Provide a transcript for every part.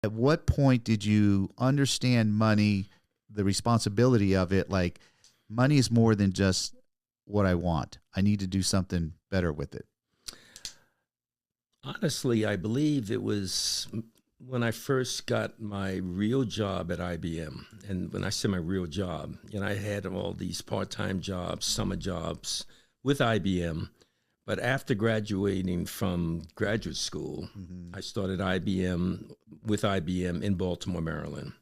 At what point did you understand money, the responsibility of it? Like, money is more than just what I want. I need to do something better with it. Honestly, I believe it was when I first got my real job at IBM. And when I say my real job, I had all these part-time jobs, summer jobs with IBM. But after graduating from graduate school, I started with IBM in Baltimore, Maryland.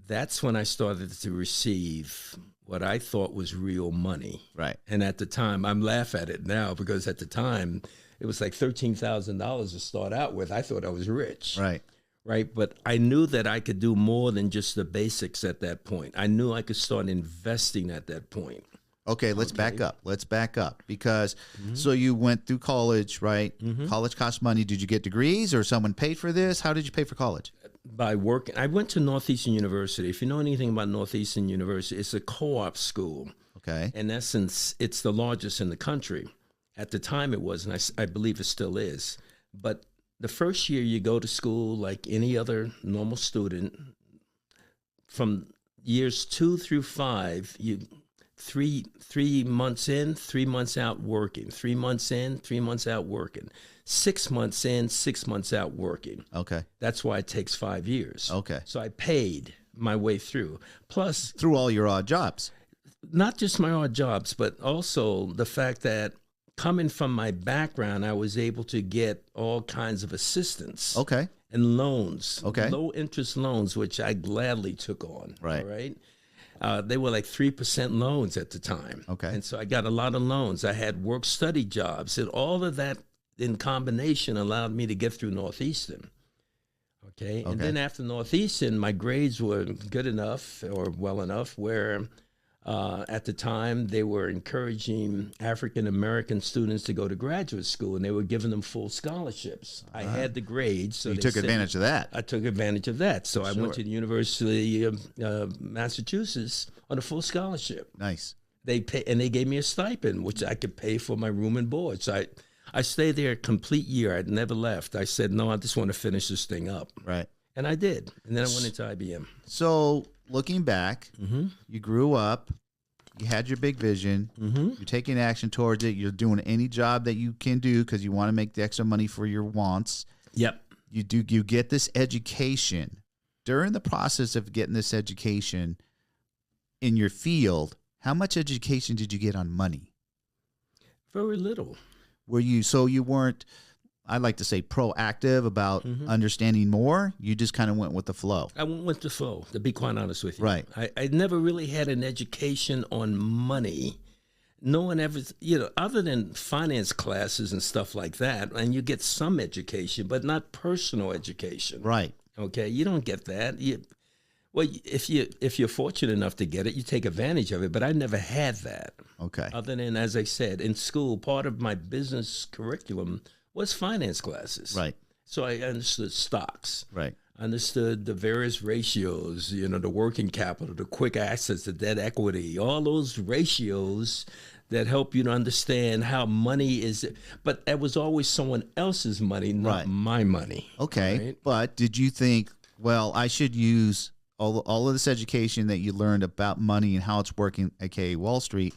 That's when I started to receive what I thought was real money. Right. And at the time, I'm laugh at it now because at the time, it was like $13,000 to start out with. I thought I was rich. Right. Right. But I knew that I could do more than just the basics at that point. I knew I could start investing at that point. Okay, let's back up. Let's back up because so you went through college, right? College costs money. Did you get degrees or someone paid for this? How did you pay for college? By working. I went to Northeastern University. If you know anything about Northeastern University, it's a co-op school. Okay. In essence, it's the largest in the country. At the time it was, and I believe it still is. But the first year you go to school like any other normal student. From years 2 through 5, you 3 months in, 3 months out working, 3 months in, 3 months out working, 6 months in, 6 months out working. Okay. That's why it takes 5 years. Okay. So I paid my way through. Plus, through all your odd jobs. Not just my odd jobs, but also the fact that coming from my background, I was able to get all kinds of assistance. Okay. And loans. Okay. Low interest loans, which I gladly took on. Right. All right. They were like 3% loans at the time. Okay. And so I got a lot of loans. I had work-study jobs, and all of that in combination allowed me to get through Northeastern. Okay. And then after Northeastern, my grades were good enough or well enough where at the time they were encouraging African-American students to go to graduate school, and they were giving them full scholarships. I had the grades. So you took advantage of that. I took advantage of that. So I went to the University of Massachusetts on a full scholarship. Nice. They gave me a stipend, which I could pay for my room and board. So I stayed there a complete year. I'd never left. I said, no, I just want to finish this thing up. Right. And I did. And then I went into IBM. So looking back, you grew up, you had your big vision, you're taking action towards it, you're doing any job that you can do because you want to make the extra money for your wants. Yep. You get this education. During the process of getting this education in your field, how much education did you get on money? Very little. So you weren't, I like to say, proactive about understanding more? You just kind of went with the flow? I went with the flow, to be quite honest with you. Right. I never really had an education on money. No one ever, other than finance classes and stuff like that, and you get some education, but not personal education. Right. Okay, you don't get that. If you're fortunate enough to get it, you take advantage of it. But I never had that. Okay. Other than, as I said, in school, part of my business curriculum was finance classes. Right. So I understood stocks. Right. I understood the various ratios, the working capital, the quick assets, the debt equity, all those ratios that help you to understand how money is. But that was always someone else's money, not my money. Okay. Right? But did you think, well, I should use all of this education that you learned about money and how it's working, aka Wall Street,